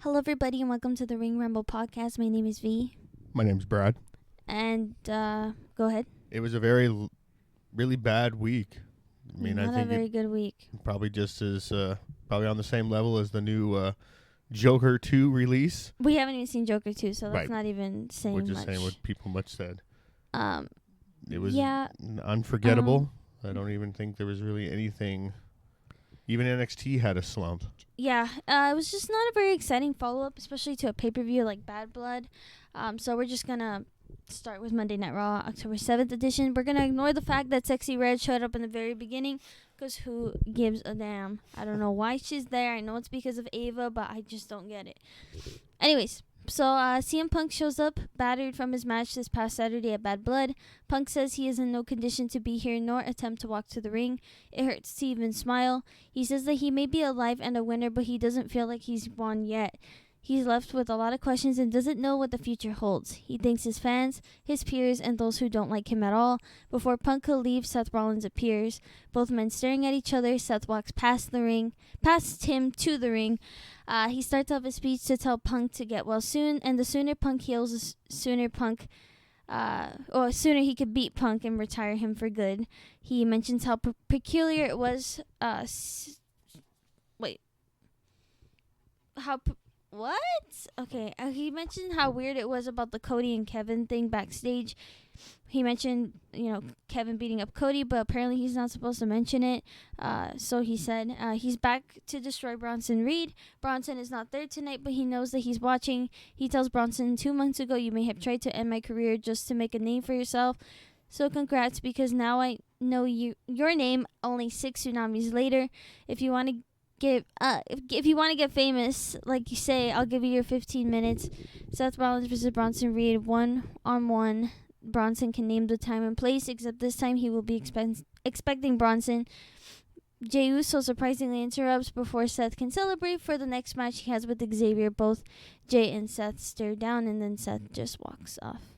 Hello, everybody, and welcome to the Ring Rumble podcast. My name is V. My name's Brad. And go ahead. It was a really bad week. I mean, Not I think a very good week. probably just as probably on the same level as the new Joker 2 release. We haven't even seen Joker 2, so that's Right. not even saying We're just much. saying what people much said. It was yeah. unforgettable. I don't even think there was really anything. Even NXT had a slump. Yeah, it was just not a very exciting follow-up, especially to a pay-per-view like Bad Blood. So we're just going to start with Monday Night Raw, October 7th edition. We're going to ignore the fact that Sexy Red showed up in the very beginning, because who gives a damn? I don't know why she's there. I know it's because of Ava, but I just don't get it. Anyways, so CM Punk shows up, battered from his match this past Saturday at Bad Blood. Punk says he is in no condition to be here nor attempt to walk to the ring. It hurts to even smile. He says that he may be alive and a winner, but he doesn't feel like he's won yet. He's left with a lot of questions and doesn't know what the future holds. He thanks his fans, his peers, and those who don't like him at all. Before Punk could leave, Seth Rollins appears. Both men staring at each other. Seth walks past him to the ring. He starts off his speech to tell Punk to get well soon, and the sooner Punk heals, the sooner sooner he could beat Punk and retire him for good. He mentions how peculiar it was. He mentioned how weird it was about the Cody and Kevin thing backstage. He mentioned, Kevin beating up Cody, but apparently he's not supposed to mention it. So he said he's back to destroy Bronson Reed. Bronson is not there tonight, but he knows that he's watching. He tells Bronson, 2 months ago, you may have tried to end my career just to make a name for yourself. So congrats, because now I know your name only 6 tsunamis later. If you want to get famous, like you say, I'll give you your 15 minutes. Seth Rollins versus Bronson Reed, 1-on-1. Bronson can name the time and place, except this time he will be expecting Bronson. Jey Uso surprisingly interrupts before Seth can celebrate for the next match he has with Xavier. Both Jey and Seth stare down, and then Seth just walks off.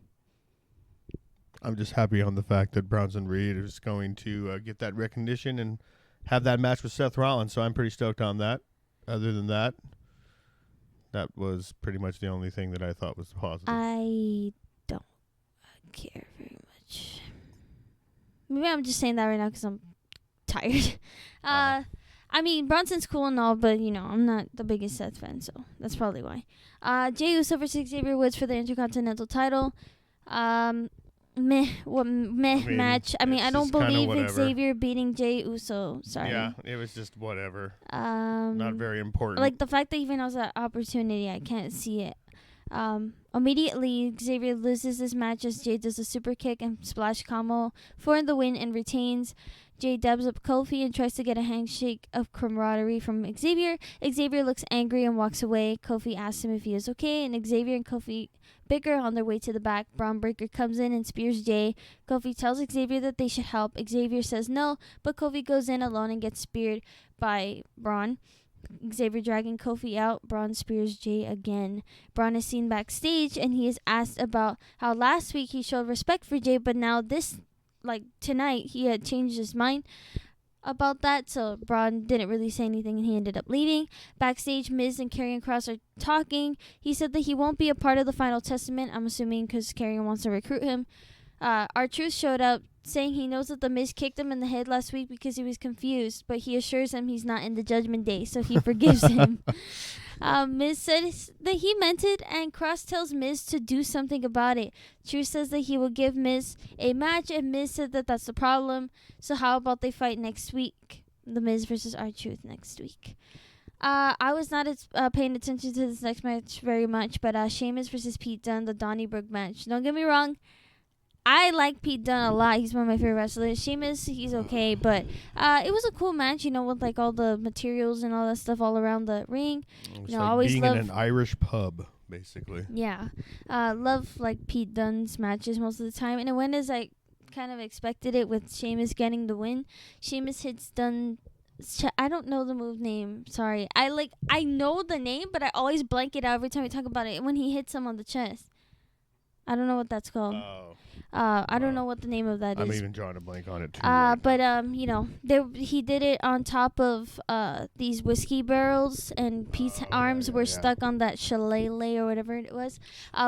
I'm just happy on the fact that Bronson Reed is going to get that recognition and have that match with Seth Rollins, so I'm pretty stoked on that. Other than that, that was pretty much the only thing that I thought was positive. I don't care very much. Maybe I'm just saying that right now because I'm tired. I mean, Bronson's cool and all, but, I'm not the biggest Seth fan, so that's probably why. Jey Uso versus Xavier Woods for the Intercontinental title. Match. I mean, I don't believe Xavier beating Jey Uso. Sorry. Yeah, it was just whatever. Not very important. Like, the fact that even has that opportunity, I can't see it. Immediately, Xavier loses this match as Jey does a super kick and splash combo for the win and retains. Jey dabs up Kofi and tries to get a handshake of camaraderie from Xavier. Xavier looks angry and walks away. Kofi asks him if he is okay, and Xavier and Kofi bicker on their way to the back. Braun Breaker comes in and spears Jey. Kofi tells Xavier that they should help. Xavier says no, but Kofi goes in alone and gets speared by Braun. Xavier dragging Kofi out. Braun spears Jey again. Braun is seen backstage, and he is asked about how last week he showed respect for Jey, but now tonight, he had changed his mind about that, so Braun didn't really say anything, and he ended up leaving. Backstage, Miz and Karrion Kross are talking. He said that he won't be a part of the Final Testament, I'm assuming because Karrion wants to recruit him. R-Truth showed up, saying he knows that the Miz kicked him in the head last week because he was confused, but he assures him he's not in the Judgment Day, so he forgives him. Miz said that he meant it, and Kross tells Miz to do something about it. Truth says that he will give Miz a match, and Miz said that that's the problem, so how about they fight next week? The Miz versus R-Truth next week. I was not paying attention to this next match very much, but Sheamus versus Pete Dunne, the Donnybrook match. Don't get me wrong, I like Pete Dunne a lot. He's one of my favorite wrestlers. Sheamus, he's okay, but it was a cool match, with like all the materials and all that stuff all around the ring. It was like being in an Irish pub, basically. Yeah, love like Pete Dunne's matches most of the time, and it went as I kind of expected it, with Sheamus getting the win. Sheamus hits Dunne. I don't know the move name. Sorry, I know the name, but I always blank it out every time we talk about it. When he hits him on the chest, I don't know what that's called. Oh. I don't know what the name of that I'm is. even drawing a blank on it too. Right But now. he did it on top of these whiskey barrels, and Pete's arms were stuck on that shillelagh or whatever it was.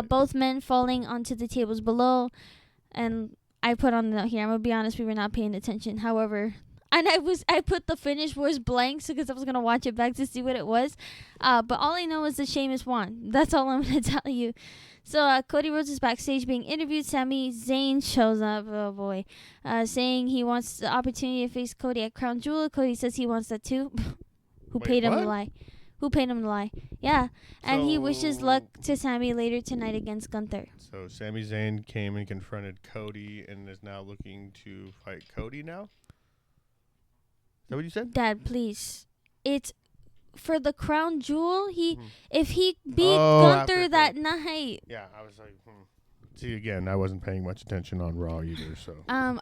Both men falling onto the tables below, and I put on the note here. I'm gonna be honest, we were not paying attention. However, and I put the finish was blanks because I was gonna watch it back to see what it was. But all I know is that Sheamus won. That's all I'm gonna tell you. So Cody Rhodes is backstage being interviewed. Sami Zayn shows up, oh boy, saying he wants the opportunity to face Cody at Crown Jewel. Cody says he wants that too. Who paid him to lie? Who paid him to lie? Yeah, and he wishes luck to Sami later tonight against Gunther. So Sami Zayn came and confronted Cody and is now looking to fight Cody now? Is that what you said? Dad, please. It's for the Crown Jewel. If he beat Gunther that night. Yeah, I was like, See, again, I wasn't paying much attention on Raw either, so.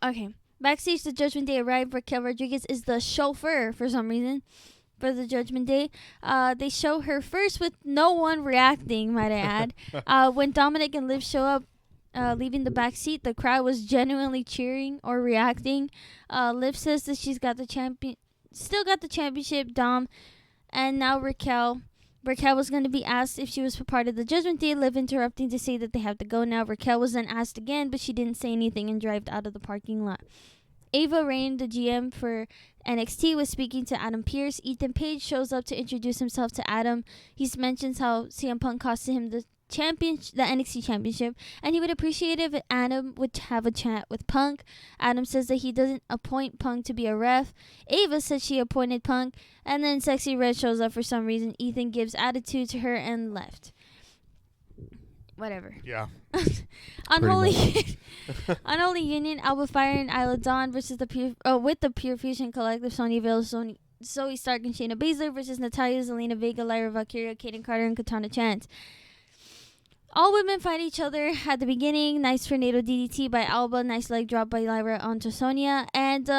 Okay. Backstage, the Judgment Day arrived. Raquel Rodriguez is the chauffeur for some reason for the Judgment Day. They show her first with no one reacting, might I add. When Dominic and Liv show up, leaving the back seat, the crowd was genuinely cheering or reacting. Liv says that she's got the still got the championship, Dom. And now Raquel was going to be asked if she was part of the Judgment Day. Liv interrupting to say that they have to go now. Raquel was then asked again, but she didn't say anything and drove out of the parking lot. Ava Rain, the GM for NXT, was speaking to Adam Pearce. Ethan Page shows up to introduce himself to Adam. He mentions how CM Punk costed him the NXT championship, and he would appreciate it if Adam would have a chat with Punk. Adam says that he doesn't appoint Punk to be a ref. Ava says she appointed Punk, and then Sexy Red shows up for some reason. Ethan gives attitude to her and left. Whatever. Yeah. Unholy Union, Alba Fire and Isla Dawn versus with the Pure Fusion Collective, Sonya Deville, Zoe Stark and Shayna Baszler versus Natalya, Zelina Vega, Lyra Valkyria, Kaden Carter, and Katana Chance. All women fight each other at the beginning. Nice tornado DDT by Alba. Nice leg drop by Lyra onto Sonya. And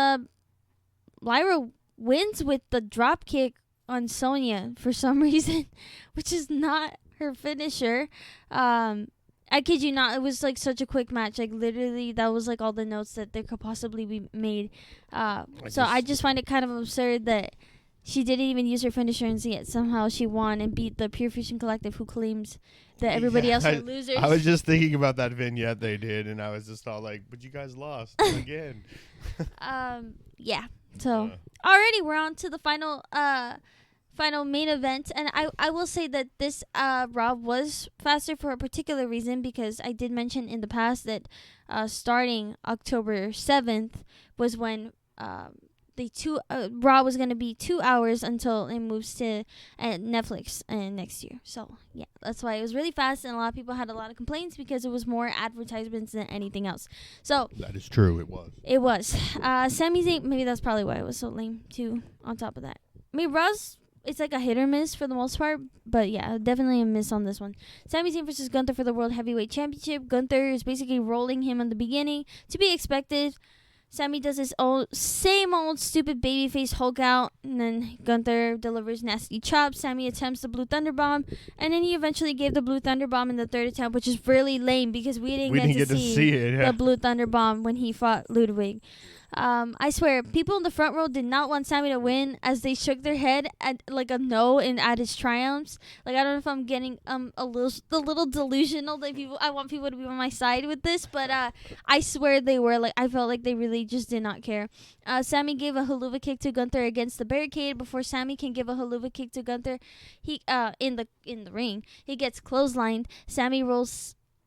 Lyra wins with the drop kick on Sonya for some reason, which is not her finisher. I kid you not, it was like such a quick match. Like literally, that was like all the notes that there could possibly be made. I just find it kind of absurd that she didn't even use her finisher, and yet somehow she won and beat the Pure Fusion Collective, who claims that everybody else are losers. I was just thinking about that vignette they did, and I was just all like, but you guys lost again. Yeah. So already we're on to the final main event, and I will say that this Raw was faster for a particular reason, because I did mention in the past that starting October 7th was when Raw was going to be 2 hours until it moves to Netflix next year. So yeah, that's why it was really fast, and a lot of people had a lot of complaints because it was more advertisements than anything else. So that is true. It was. Sami Zayn, maybe that's probably why it was so lame too. On top of that, I mean, Raw's, it's like a hit or miss for the most part, but yeah, definitely a miss on this one. Sami Zayn versus Gunther for the World Heavyweight Championship. Gunther is basically rolling him in the beginning, to be expected. Sami does his same old stupid babyface Hulk out, and then Gunther delivers nasty chops. Sami attempts the Blue Thunder Bomb, and then he eventually gave the Blue Thunder Bomb in the third attempt, which is really lame because we didn't get to see it, the Blue Thunder Bomb when he fought Ludwig. I swear, people in the front row did not want Sami to win, as they shook their head at like a no and at his triumphs. Like, I don't know if I'm getting a little delusional that I want people to be on my side with this, but I swear they were. Like, I felt like they really just did not care. Sami gave a haluva kick to Gunther against the barricade. Before Sami can give a haluva kick to Gunther, he in the ring, he gets clotheslined. Sami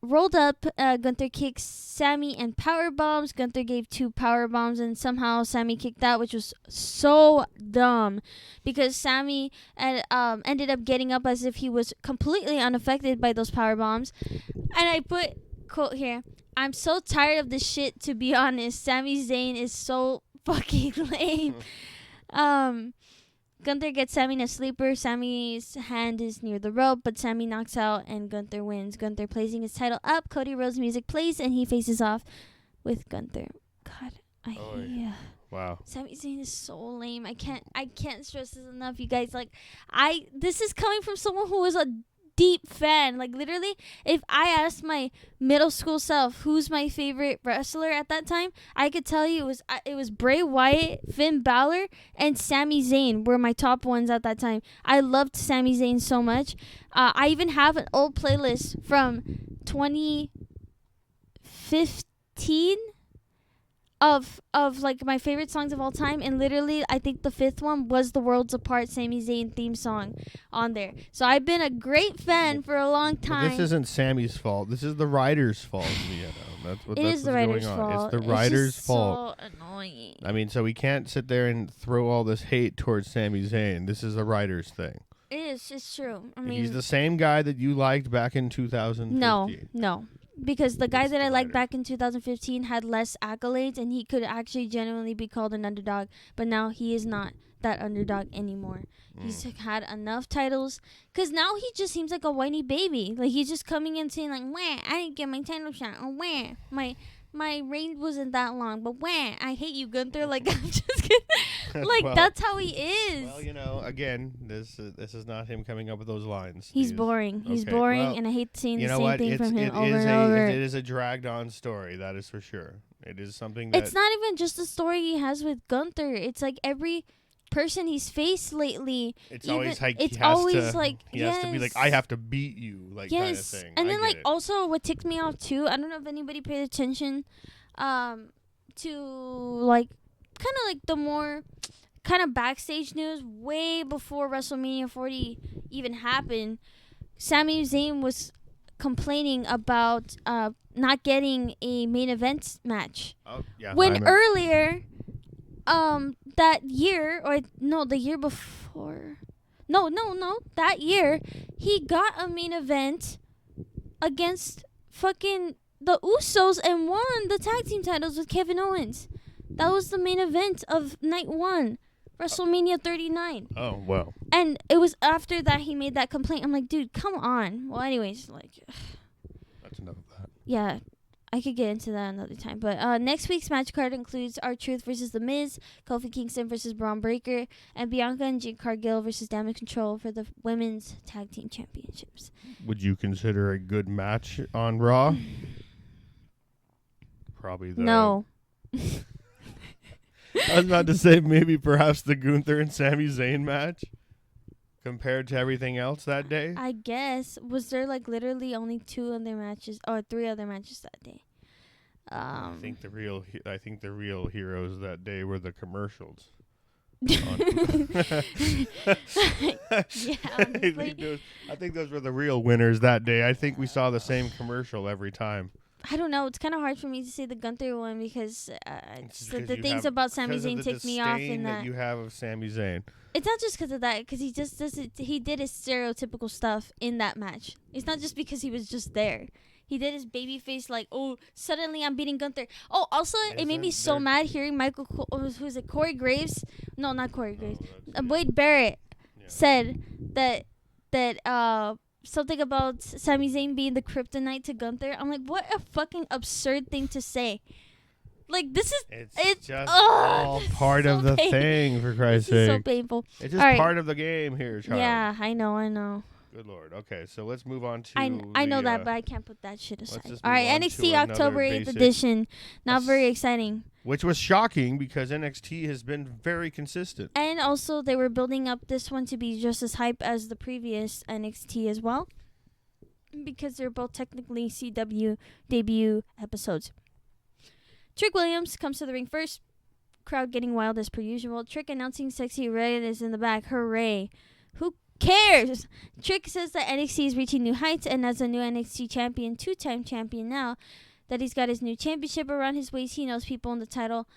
rolled up. Gunther kicks Sami and power bombs. Gunther gave 2 power bombs, and somehow Sami kicked out, which was so dumb because Sami ended up getting up as if he was completely unaffected by those power bombs. And I put quote here, "I'm so tired of this shit, to be honest. Sami Zayn is so fucking lame." Gunther gets Sami in a sleeper. Sami's hand is near the rope, but Sami knocks out and Gunther wins. Gunther placing his title up. Cody Rhodes music plays, and he faces off with Gunther. God, wow. Sami Zayn is so lame. I can't stress this enough, you guys. Like, this is coming from someone who was a deep fan. Like, literally, if I asked my middle school self who's my favorite wrestler at that time, I could tell you it was Bray Wyatt, Finn Balor, and Sami Zayn were my top ones at that time. I loved Sami Zayn so much. I even have an old playlist from 2015 of like my favorite songs of all time, and literally I think the 5th one was the Worlds Apart Sami Zayn theme song on there. So I've been a great fan for a long time. Well, this isn't Sammy's fault. This is the writer's fault. That's what It is the writer's fault. It's the writer's just fault. So annoying. I mean, so we can't sit there and throw all this hate towards Sami Zayn. This is a writer's thing. It is. It's true. I mean, he's the same guy that you liked back in 2015. No. Because the guy It's that I liked writer. back in 2015 had less accolades, and he could actually genuinely be called an underdog. But now he is not that underdog anymore. He's had enough titles. Because now he just seems like a whiny baby. Like, he's just coming in saying, like, wah, I didn't get my title shot. Or wah, my reign wasn't that long. But wah, I hate you, Gunther. Like, I'm just kidding. Like, Well, that's how he is. Well, again, this is not him coming up with those lines. He's boring. He's okay, boring, well, and I hate seeing the know same what? thing from him It over is and over. It is a dragged-on story, that is for sure. It is something that... It's not even just the story he has with Gunther. It's like every person he's faced lately. It's always like it's he has always to, like he has to be like, I have to beat you, like kind of yes. thing. And I then get like it. also what ticked me off too, I don't know if anybody paid attention to like kind of like the more kind of backstage news way before WrestleMania 40 even happened. Sami Zayn was complaining about not getting a main event match. Oh, yeah, When earlier that year, or no, the year before, no, that year he got a main event against fucking the Usos and won the tag team titles with Kevin Owens. That was the main event of night 1, WrestleMania 39. Oh, well. And it was after that he made that complaint. I'm like, dude, come on. Well, anyways, like, That's enough of that. yeah, I could get into that another time. But next week's match card includes R-Truth versus The Miz, Kofi Kingston versus Braun Breaker, and Bianca and Jade Cargill versus Damage Control for the women's tag team championships. Would you consider a good match on Raw? Probably the... No. I was about to say maybe perhaps the Gunther and Sami Zayn match compared to everything else that day. I guess. Was there like literally only 2 other matches or 3 other matches that day? I think the real heroes that day were the commercials. Yeah, honestly. I think those were the real winners that day. I think we saw the same commercial every time. I don't know. It's kind of hard for me to say the Gunther one because the things about Sami Zayn take me off in that. You have of Sami Zayn. It's not just because of that, because he just does it. He did his stereotypical stuff in that match. It's not just because he was just there. He did his baby face like, oh, suddenly I'm beating Gunther. Oh, also, it made me so mad hearing who's it, Corey Graves? No, not Corey Graves. Wade Barrett said that something about Sami Zayn being the kryptonite to Gunther. I'm like, what a fucking absurd thing to say. Like, this is... It's just all part of the thing, for Christ's sake. It's so painful. It's just part of the game here, Charlie. Yeah, I know. Good Lord. Okay, so let's move on to... I know that, but I can't put that shit aside. just All right, move on to NXT another October 8th basic- edition. Not very exciting. Which was shocking because NXT has been very consistent. And also, they were building up this one to be just as hype as the previous NXT as well. Because they're both technically CW debut episodes. Trick Williams comes to the ring first. Crowd getting wild as per usual. Trick announcing Sexy Red is in the back. Hooray. Who cares? Trick says that NXT is reaching new heights, and as a new NXT champion, 2-time champion now, that he's got his new championship around his waist. He knows people in the title.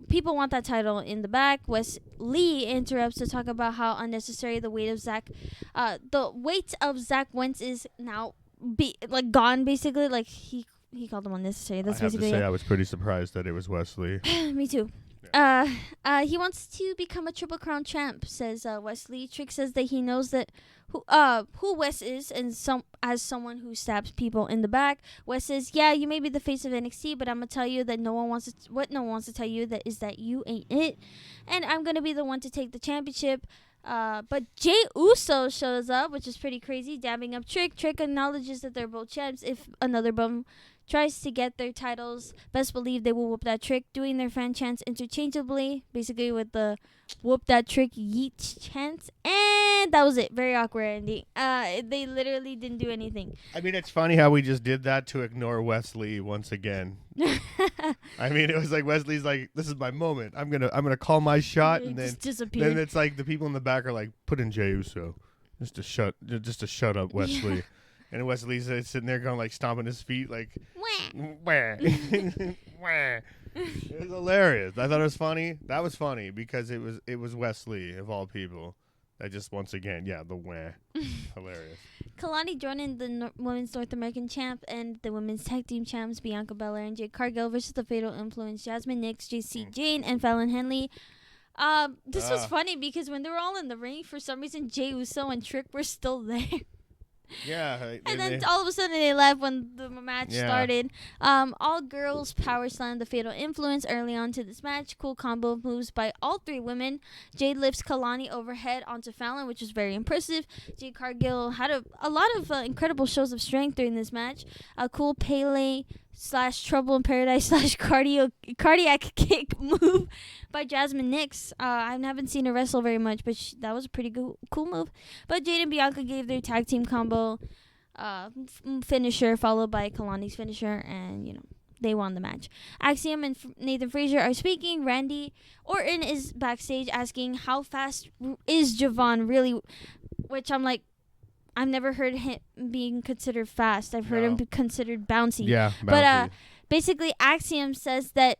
People want that title in the back. Wes Lee interrupts to talk about how unnecessary the weight of Zach Wentz is now gone, basically. Like he called him unnecessary. That's I have basically to say it. I was pretty surprised that it was Wesley. Me too. He wants to become a Triple Crown champ, says Wesley. Trick says that he knows that who Wes is, and as someone who stabs people in the back. Wes says, "Yeah, you may be the face of NXT, but I'm gonna tell you that no one wants to tell you that is that you ain't it, and I'm gonna be the one to take the championship. But Jey Uso shows up, which is pretty crazy, dabbing up Trick. Trick acknowledges that they're both champs. If another bum tries to get their titles, best believe they will whoop that Trick, doing their fan chants interchangeably, basically with the whoop that Trick yeet chants. And that was it. Very awkward ending. They literally didn't do anything. I mean, it's funny how we just did that to ignore Wesley once again. I mean, it was like Wesley's like, "This is my moment. I'm gonna call my shot," and then it's like the people in the back are like, "Put in Jey Uso, just to shut up Wesley," and Wesley's sitting there going like stomping his feet like, "Wah." Wah. It was hilarious. I thought it was funny. That was funny because it was Wesley of all people. I just once again, the wah, hilarious. Kalani Jordan, the women's North American champ, and the women's tag team champs Bianca Belair and Jade Cargill versus the Fatal Influence, Jasmine Nix, JC Jane, and Fallon Henley. This was funny because when they were all in the ring, for some reason Jey Uso and Trick were still there. Yeah. And then all of a sudden they left when the match started. All girls power slam the Fatal Influence early on to this match. Cool combo moves by all three women. Jade lifts Kalani overhead onto Fallon, which was very impressive. Jade Cargill had a lot of incredible shows of strength during this match. A cool Pele / Trouble in Paradise / cardiac kick move by Jasmine Nix. I haven't seen her wrestle very much, but that was a pretty cool move. But Jade and Bianca gave their tag team combo finisher, followed by Kalani's finisher, and they won the match. Axiom and Nathan Frazier are speaking. Randy Orton is backstage asking how fast is Javon really, which I'm like, I've never heard him being considered fast. I've heard him be considered bouncy. Yeah, bouncy. But basically, Axiom says that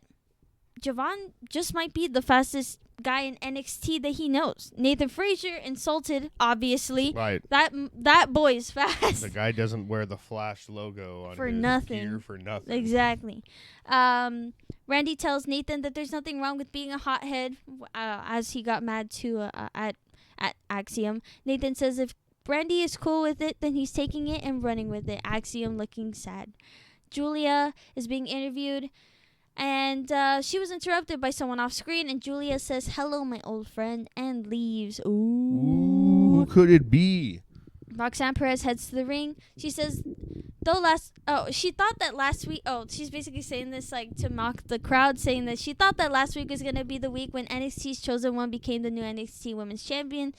Javon just might be the fastest guy in NXT that he knows. Nathan Frazier insulted, obviously. Right. That boy is fast. The guy doesn't wear the Flash logo on his gear for nothing. Exactly. Randy tells Nathan that there's nothing wrong with being a hothead, as he got mad too at Axiom. Nathan says if Brandy is cool with it, then he's taking it and running with it. Axiom looking sad. Julia is being interviewed, and she was interrupted by someone off screen, and Julia says, "Hello, my old friend," and leaves. Ooh. Who could it be? Roxanne Perez heads to the ring. She says, she thought that last week, she's basically saying this like to mock the crowd, saying that she thought that last week was going to be the week when NXT's chosen one became the new NXT Women's Champion.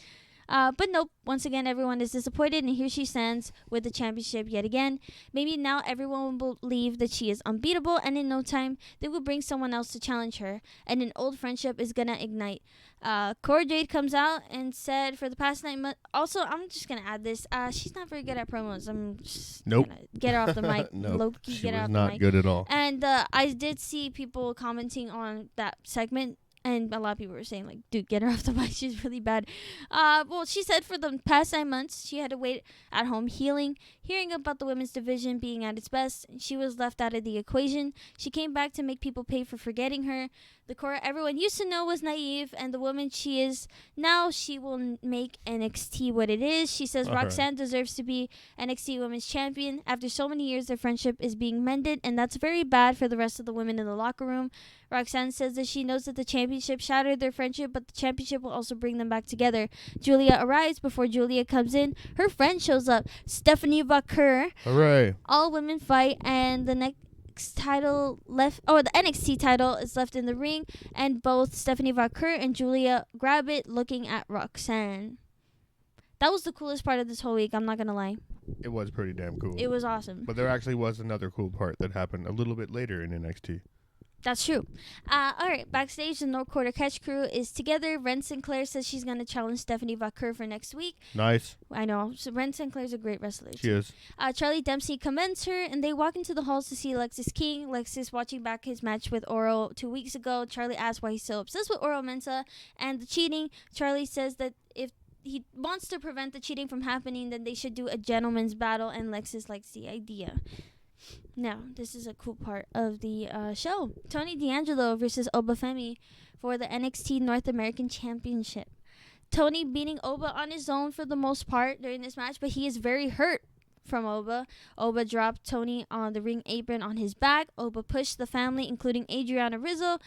But nope, once again, everyone is disappointed, and here she stands with the championship yet again. Maybe now everyone will believe that she is unbeatable, and in no time, they will bring someone else to challenge her, and an old friendship is gonna ignite. Cora Jade comes out and said for the past 9 months, also, I'm just gonna add this, she's not very good at promos. I'm just gonna get her off the mic. Nope, Low-key, get her off the mic. She was not good at all. And I did see people commenting on that segment, and a lot of people were saying, like, dude, get her off the mic. She's really bad. Well, she said for the past 9 months, she had to wait at home healing, hearing about the women's division being at its best. She was left out of the equation. She came back to make people pay for forgetting her. The Cora everyone used to know was naive, and the woman she is now, she will make NXT what it is. She says Roxanne deserves to be NXT Women's Champion. After so many years, their friendship is being mended, and that's very bad for the rest of the women in the locker room. Roxanne says that she knows that the championship shattered their friendship, but the championship will also bring them back together. Julia arrives. Before Julia comes in, her friend shows up, Stephanie Vaquer. Hooray. All women fight, and the NXT title is left in the ring, and both Stephanie Vaquer and Julia grab it, looking at Roxanne. That was the coolest part of this whole week, I'm not gonna lie. It was pretty damn cool. It was awesome. But there actually was another cool part that happened a little bit later in NXT. That's true. All right, backstage, the North Quarter Catch crew is together. Ren Sinclair says she's going to challenge Stephanie Vaquer for next week. Nice. I know. So Ren Sinclair's a great wrestler. She is. Charlie Dempsey commends her, and they walk into the halls to see Lexis King. Lexis watching back his match with Oro 2 weeks ago. Charlie asks why he's so obsessed with Oro Mensah and the cheating. Charlie says that if he wants to prevent the cheating from happening, then they should do a gentleman's battle, and Lexis likes the idea. Now, this is a cool part of the show. Tony D'Angelo versus Oba Femi for the NXT North American Championship. Tony beating Oba on his own for the most part during this match, but he is very hurt from Oba. Oba dropped Tony on the ring apron on his back. Oba pushed the family, including Adriana Rizzo,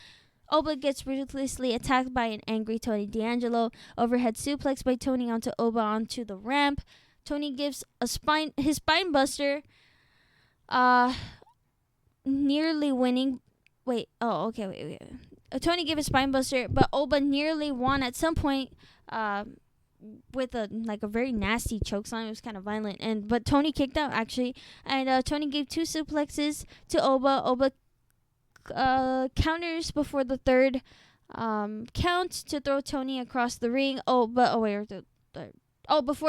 Oba gets ruthlessly attacked by an angry Tony D'Angelo. Overhead suplex by Tony onto Oba onto the ramp. Tony gives his spine buster, nearly winning. Wait. Tony gave a spine buster, but Oba nearly won at some point. With a very nasty chokeslam. It was kind of violent, but Tony kicked out actually, and Tony gave 2 suplexes to Oba. Oba counters before the third count to throw Tony across the ring. Before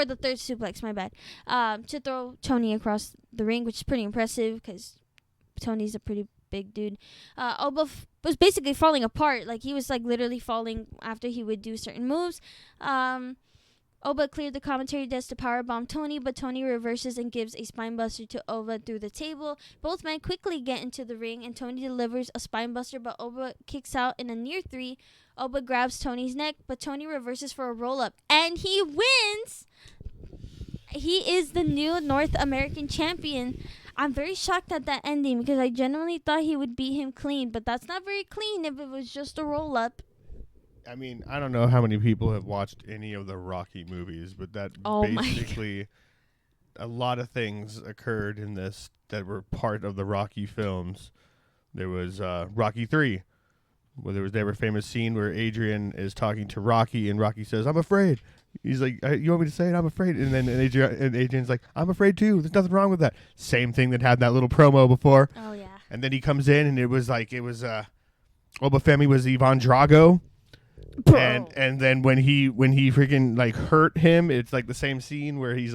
the third suplex, my bad. To throw Tony across the ring, which is pretty impressive because Tony's a pretty big dude. Oba was basically falling apart. Like, he was literally falling after he would do certain moves. Oba cleared the commentary desk to powerbomb Tony, but Tony reverses and gives a spinebuster to Oba through the table. Both men quickly get into the ring, and Tony delivers a spinebuster, but Oba kicks out in a near 3. Oba grabs Tony's neck, but Tony reverses for a roll-up, and he wins! He is the new North American champion. I'm very shocked at that ending because I genuinely thought he would beat him clean, but that's not very clean if it was just a roll-up. I mean, I don't know how many people have watched any of the Rocky movies, but basically a lot of things occurred in this that were part of the Rocky films. There was Rocky 3, where there was their famous scene where Adrian is talking to Rocky, and Rocky says, "I'm afraid." He's like, "You want me to say it? I'm afraid." And then Adrian's like, "I'm afraid too. There's nothing wrong with that." Same thing that had that little promo before. Oh, yeah. And then he comes in, and it was Obafemi was Ivan Drago. And then when he freaking hurt him, it's the same scene where he's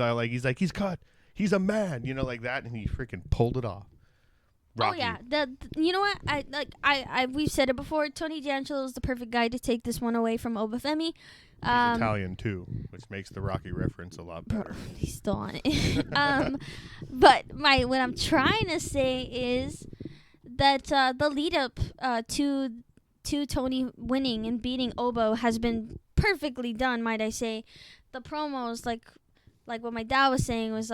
cut, he's a man, like that, and he freaking pulled it off. Rocky. Oh yeah, you know what? We've said it before. Tony D'Angelo is the perfect guy to take this one away from Obafemi. He's Italian too, which makes the Rocky reference a lot better. He's still on it. But what I'm trying to say is that the lead up to Tony winning and beating Obo has been perfectly done, might I say. The promos, like what my dad was saying, was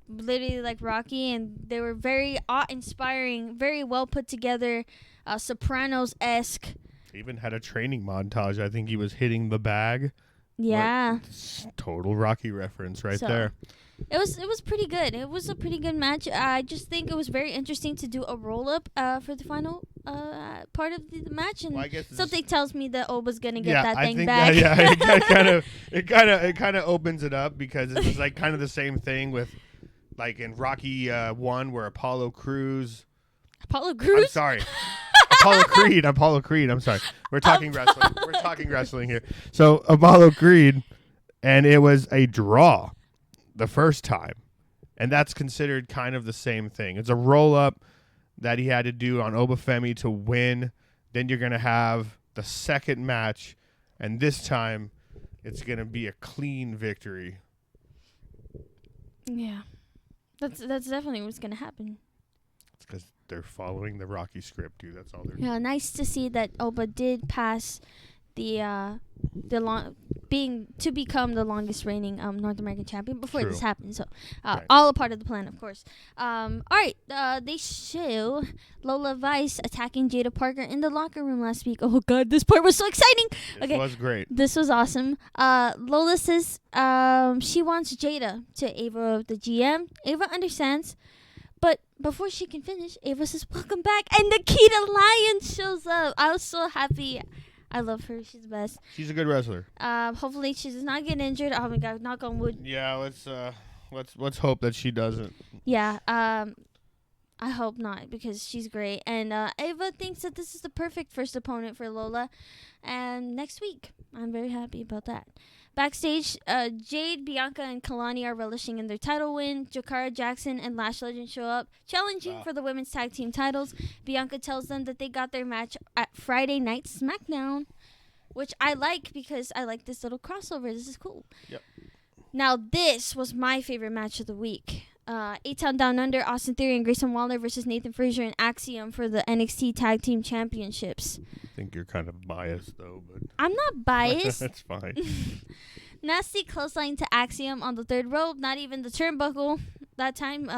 literally like Rocky, and they were very awe-inspiring, very well put together, Sopranos-esque. Even had a training montage. I think he was hitting the bag. Yeah. Total Rocky reference there. It was pretty good. It was a pretty good match. I just think it was very interesting to do a roll-up for the final part of the match, and something tells me that Oba's gonna get that thing back. It kind of opens it up, because it was kind of the same thing with in Rocky 1 where Apollo Creed. I'm sorry. Apollo Creed. I'm sorry. We're talking wrestling. We're talking wrestling here. So Apollo Creed, and it was a draw the first time, and that's considered kind of the same thing. It's a roll-up that he had to do on Obafemi to win. Then you're going to have the second match, and this time it's going to be a clean victory. Yeah. That's definitely what's going to happen. It's because they're following the Rocky script, dude. That's all they're doing. Yeah, nice to see that Oba did pass become the longest reigning North American champion before this happened. So right. All a part of the plan, of course. All right, they show Lola Vice attacking Jada Parker in the locker room last week. Oh god, this part was so exciting. This was great. This was awesome. Lola says she wants Jada to Ava, the GM. Ava understands. But before she can finish, Ava says, "Welcome back," and Nikita Lyons shows up. I was so happy. I love her. She's the best. She's a good wrestler. Hopefully she does not get injured. Oh my god, knock on wood. Yeah, let's hope that she doesn't. Yeah, I hope not, because she's great. And Ava thinks that this is the perfect first opponent for Lola. And next week, I'm very happy about that. Backstage, Jade, Bianca, and Kalani are relishing in their title win. Jakara Jackson and Lash Legend show up, challenging for the women's tag team titles. Bianca tells them that they got their match at Friday Night Smackdown, which I like because I like this little crossover. This is cool. Yep. Now, this was my favorite match of the week. A-Town Down Under, Austin Theory and Grayson Waller versus Nathan Frazier and Axiom for the NXT Tag Team Championships. I think you're kind of biased, though. But I'm not biased. That's fine. Nasty clothesline to Axiom on the third rope. Not even the turnbuckle that time.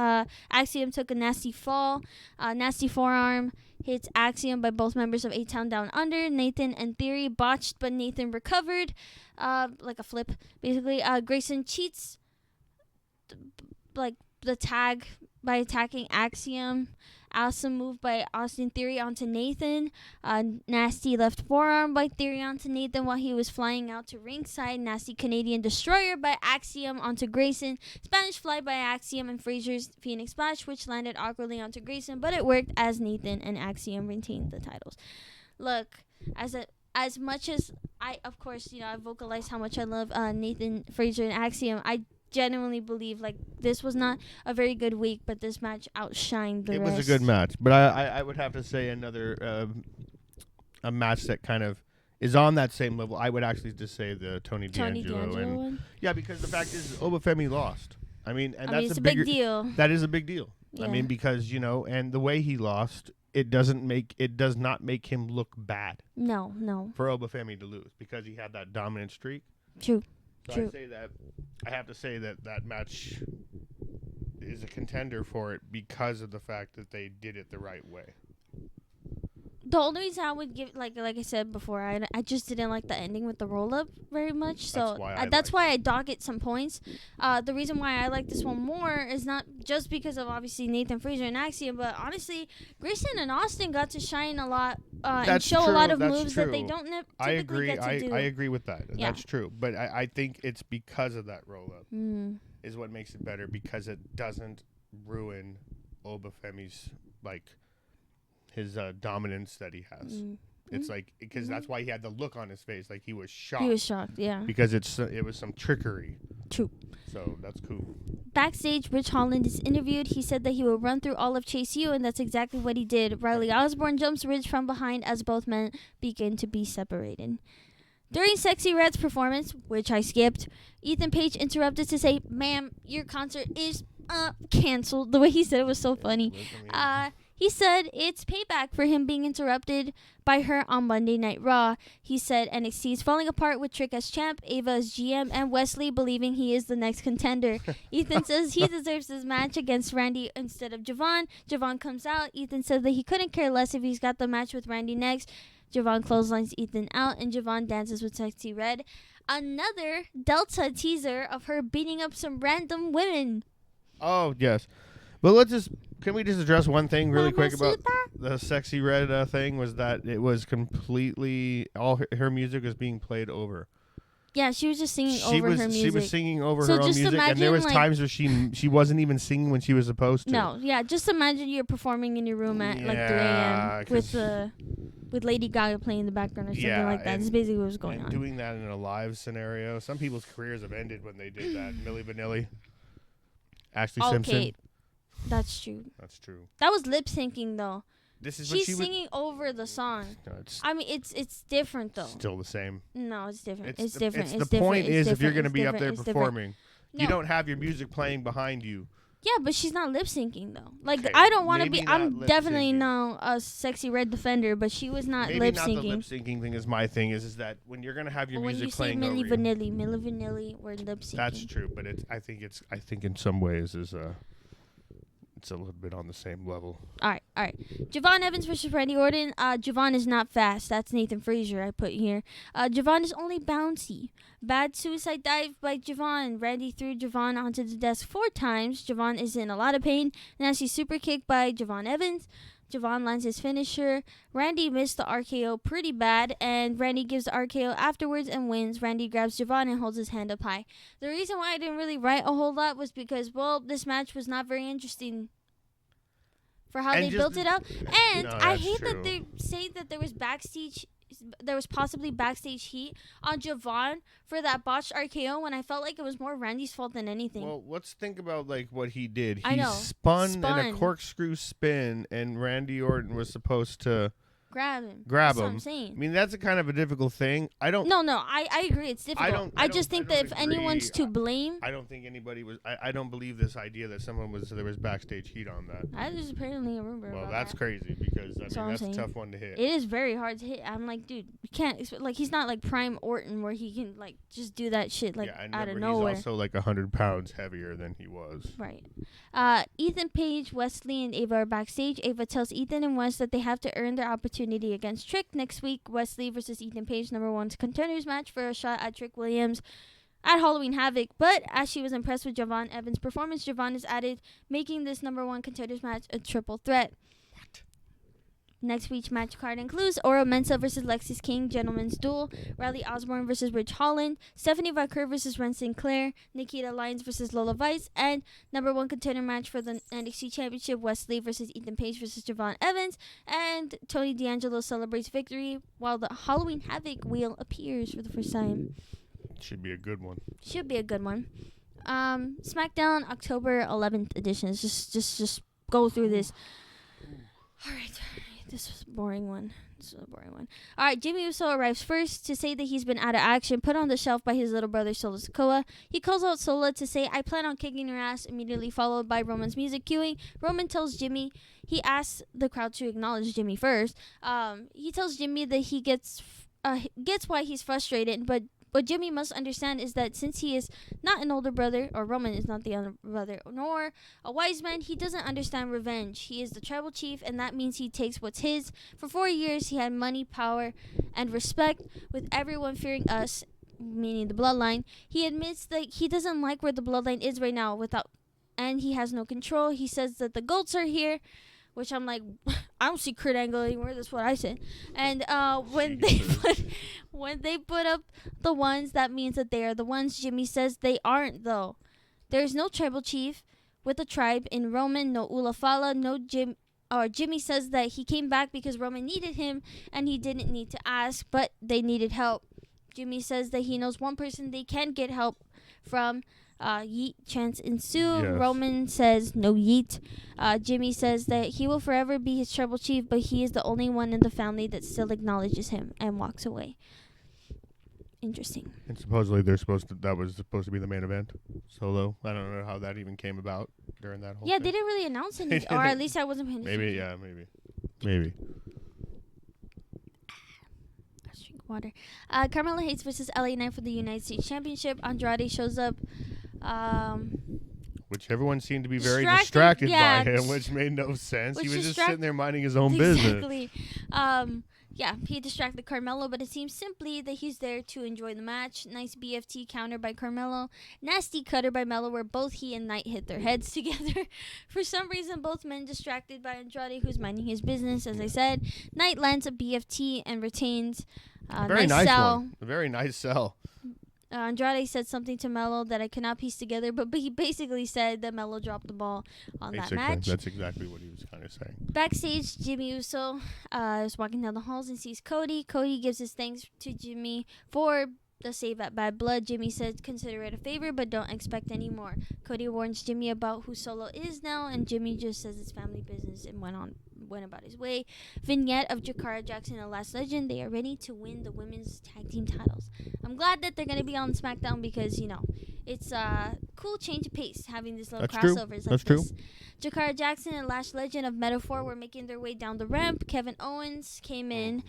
Axiom took a nasty fall. Nasty forearm. hits Axiom by both members of A-Town Down Under. Nathan and Theory botched, but Nathan recovered, like a flip, basically. Grayson cheats, like the tag by attacking Axiom. Awesome move by Austin Theory onto Nathan. Nasty left forearm by Theory onto Nathan while he was flying out to ringside. Nasty Canadian Destroyer by Axiom onto Grayson. Spanish Fly by Axiom and Frazier's Phoenix Splash, which landed awkwardly onto Grayson, but it worked as Nathan and Axiom retained the titles. Look, as much as I, of course, I vocalized how much I love Nathan, Frazier, and Axiom, I genuinely believe like this was not a very good week, but this match outshined the rest. It was a good match, but I would have to say another a match that kind of is on that same level. I would actually just say the Tony D'Angelo one. Yeah, because the fact is Obafemi lost. I mean, that's it's a big deal. That is a big deal. Yeah. I mean, because and the way he lost, it does not make him look bad. No. For Obafemi to lose because he had that dominant streak. True. So True. I have to say that match is a contender for it because of the fact that they did it the right way. The only reason I would give, like I said before, I just didn't like the ending with the roll-up very much. So that's why I dock it some points. The reason why I like this one more is not just because of, obviously, Nathan Frazier and Axiom, but honestly, Grayson and Austin got to shine a lot and show a lot of moves that they don't typically get to do. I agree with that. Yeah. That's true. But I think it's because of that roll-up is what makes it better, because it doesn't ruin Obafemi's, his dominance that he has. It's because that's why he had the look on his face, like he was shocked. He was shocked, yeah. Because it was some trickery. True. So that's cool. Backstage, Rich Holland is interviewed. He said that he will run through all of Chase U, and that's exactly what he did. Riley Osborne jumps Rich from behind as both men begin to be separated. During Sexy Red's performance, which I skipped, Ethan Page interrupted to say, "Ma'am, your concert is canceled." The way he said it was so funny. He said it's payback for him being interrupted by her on Monday Night Raw. He said NXT is falling apart with Trick as champ, Ava as GM, and Wesley believing he is the next contender. Ethan says he deserves this match against Randy instead of Javon. Javon comes out. Ethan said that he couldn't care less if he's got the match with Randy next. Javon clotheslines Ethan out, and Javon dances with Sexy Red. Another Delta teaser of her beating up some random women. Oh, yes. But can we just address one thing really quick about the Sexy Red thing? Was that it was completely, all her music was being played over. Yeah, she was just singing over her music. She was singing over her own music, and there was times where she wasn't even singing when she was supposed to. No, yeah, just imagine you're performing in your room at 3 a.m. with Lady Gaga playing in the background or something like that. That's basically what was going on. Doing that in a live scenario, some people's careers have ended when they did that. Milli Vanilli, Ashley Simpson. That's true. That's true. That was lip syncing though. She's singing over the song. No, it's different though. Still the same. No, it's different. It's different. The point is, if you're going to be up there performing, you don't have your music playing behind you. Yeah, but she's not lip syncing though. I don't want to be. I'm definitely not a Sexy Red defender, but she was not lip syncing. Maybe not the lip syncing thing is my thing. Is that when you're going to have your music playing over you. Milli Vanilli, we're lip syncing. That's true, but I think in some ways is it's a little bit on the same level. All right. Javon Evans versus Randy Orton. Javon is not fast. That's Nathan Frazier I put here. Javon is only bouncy. Bad suicide dive by Javon. Randy threw Javon onto the desk 4 times. Javon is in a lot of pain. Nasty super kick by Javon Evans. Javon lands his finisher. Randy missed the RKO pretty bad, and Randy gives the RKO afterwards and wins. Randy grabs Javon and holds his hand up high. The reason why I didn't really write a whole lot was because, this match was not very interesting for how they built it up. And I hate that they say that there was possibly backstage heat on Javon for that botched RKO when I felt like it was more Randy's fault than anything. Well, let's think about what he did. He spun in a corkscrew spin, and Randy Orton was supposed to grab him. Grab That's what him. I'm saying. I mean, that's a kind of a difficult thing. I agree. It's difficult. I just think that if agree. anyone's to blame, I don't think anybody was. I don't believe this idea that there was backstage heat on that. there's apparently a rumor. Well, about that's that. crazy because that's a tough one to hit. It is very hard to hit. I'm like, dude, you can't. Like, he's not like Prime Orton where he can like just do that shit like out of nowhere. He's also like 100 pounds heavier than he was. Right. Ethan Page, Wesley, and Ava are backstage. Ava tells Ethan and Wes that they have to earn their opportunity against Trick next week. Wesley versus Ethan Page, #1 contenders match for a shot at Trick Williams at Halloween Havoc. But as she was impressed with Javon Evans' performance, Javon is added, making this #1 contenders match a triple threat. Next week's match card includes Oro Mensah versus Lexis King, Gentleman's Duel, Riley Osborne versus Ridge Holland, Stephanie Vaquer versus Ren Sinclair, Nikita Lyons versus Lola Vice, and #1 contender match for the NXT Championship, Wesley versus Ethan Page versus Javon Evans, and Tony D'Angelo celebrates victory while the Halloween Havoc wheel appears for the first time. Should be a good one. Smackdown October 11th edition. Just go through this. All right. This was a boring one. All right, Jimmy Uso arrives first to say that he's been out of action, put on the shelf by his little brother, Solo Sikoa. He calls out Solo to say, "I plan on kicking your ass," immediately followed by Roman's music cueing. Roman tells Jimmy, he asks the crowd to acknowledge Jimmy first. He tells Jimmy that he gets why he's frustrated, but what Jimmy must understand is that since he is not an older brother, or Roman is not the older brother, nor a wise man, he doesn't understand revenge. He is the tribal chief, and that means he takes what's his. For 4 years, he had money, power, and respect, with everyone fearing us, meaning the bloodline. He admits that he doesn't like where the bloodline is right now, and he has no control. He says that the goats are here, which I'm like, I don't see Kurt Angle anywhere. That's what I said. And when they put up the ones, that means that they are the ones. Jimmy says they aren't, though. There is no tribal chief with a tribe in Roman, no Ulafala, no Jim. Or Jimmy says that he came back because Roman needed him, and he didn't need to ask, but they needed help. Jimmy says that he knows one person they can get help from. Yeet chants ensue. Yes. Roman says no yeet. Jimmy says that he will forever be his tribal chief, but he is the only one in the family that still acknowledges him, and walks away. Interesting. And supposedly that was supposed to be the main event. Solo. I don't know how that even came about during that whole thing. They didn't really announce anything, or at least I wasn't paying attention. Maybe. Let's drink water. Carmelo Hayes versus LA Knight for the United States Championship. Andrade shows up. Which everyone seemed to be very distracted by him, which made no sense. He was just sitting there minding his own business. Exactly. He distracted Carmelo, but it seems simply that he's there to enjoy the match. Nice BFT counter by Carmelo. Nasty cutter by Melo, where both he and Knight hit their heads together. For some reason, both men distracted by Andrade, who's minding his business, as I said. Knight lands a BFT and retains. Very nice one. A very nice sell. Andrade said something to Melo that I cannot piece together, but he basically said that Melo dropped the ball on that match. That's exactly what he was kind of saying. Backstage, Jimmy Uso is walking down the halls and sees Cody. Cody gives his thanks to Jimmy for the save at Bad Blood. Jimmy says, "Consider it a favor, but don't expect any more." Cody warns Jimmy about who Solo is now, and Jimmy just says it's family business and went about his way. Vignette of Jakara Jackson and Last Legend. They are ready to win the women's tag team titles. I'm glad that they're going to be on SmackDown because, it's a cool change of pace having these little crossovers like this. Jakara Jackson and Lash Legend of Metaphor were making their way down the ramp. Kevin Owens came in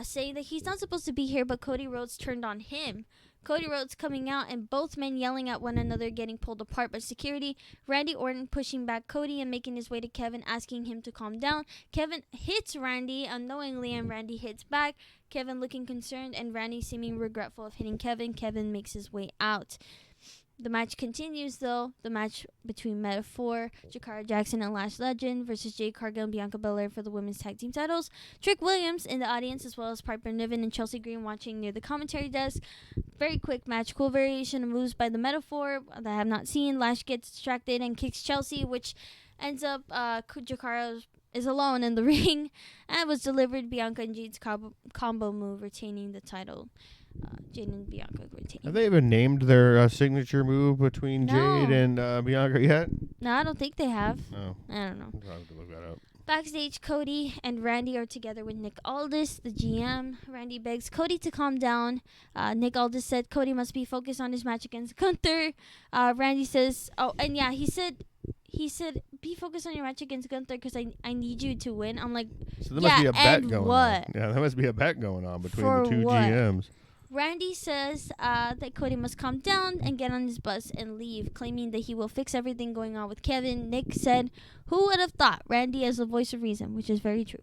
saying that he's not supposed to be here, but Cody Rhodes turned on him. Cody Rhodes coming out and both men yelling at one another, getting pulled apart by security. Randy Orton pushing back Cody and making his way to Kevin, asking him to calm down. Kevin hits Randy unknowingly and Randy hits back. Kevin looking concerned and Randy seeming regretful of hitting Kevin. Kevin makes his way out. The match continues, though. The match between Metaphor, Jakara Jackson, and Lash Legend versus Jade Cargill and Bianca Belair for the women's tag team titles. Trick Williams in the audience, as well as Piper Niven and Chelsea Green watching near the commentary desk. Very quick match. Cool variation of moves by the Metaphor that I have not seen. Lash gets distracted and kicks Chelsea, which ends up Jakara is alone in the ring and was delivered Bianca and Jade's combo move, retaining the title. Jade and Bianca retain. Have they even named their signature move between Jade and Bianca yet? No, I don't think they have. No. I don't know. I'll have to look that up. Backstage, Cody and Randy are together with Nick Aldis, the GM. Randy begs Cody to calm down. Nick Aldis said Cody must be focused on his match against Gunther. Randy says, he said, be focused on your match against Gunther because I need you to win. I'm like, so there must be a bet going what? on. Yeah, there must be a bet going on between For the two what? GMs. Randy says that Cody must calm down and get on his bus and leave, claiming that he will fix everything going on with Kevin. Nick said, who would have thought Randy as the voice of reason, which is very true.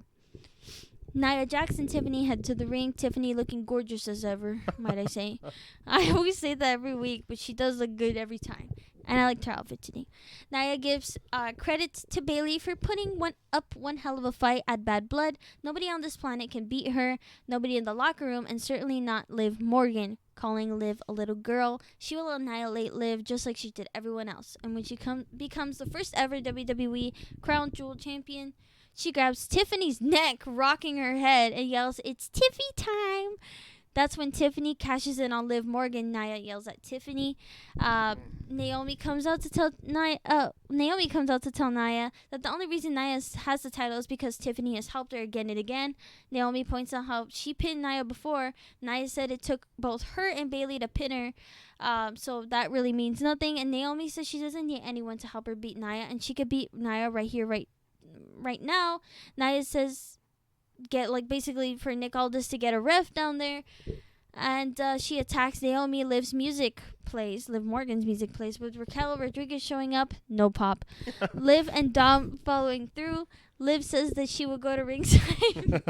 Nia Jax and Tiffany head to the ring. Tiffany looking gorgeous as ever, might I say. I always say that every week, but she does look good every time. And I liked her outfit today. Nia gives credit to Bayley for putting one hell of a fight at Bad Blood. Nobody on this planet can beat her. Nobody in the locker room, and certainly not Liv Morgan. Calling Liv a little girl, she will annihilate Liv just like she did everyone else. And when she becomes the first ever WWE Crown Jewel champion, she grabs Tiffany's neck, rocking her head, and yells, "It's Tiffy time!" That's when Tiffany cashes in on Liv Morgan. Nia yells at Tiffany. Naomi comes out to tell Nia that the only reason Nia has the title is because Tiffany has helped her again and again. Naomi points out how she pinned Nia before. Nia said it took both her and Bayley to pin her, so that really means nothing. And Naomi says she doesn't need anyone to help her beat Nia, and she could beat Nia right here, right now. Nia says basically for Nick Aldis to get a ref down there, and she attacks Naomi. Liv Morgan's music plays with Raquel Rodriguez showing up, no pop. Liv and Dom following through. Liv says that she will go to ringside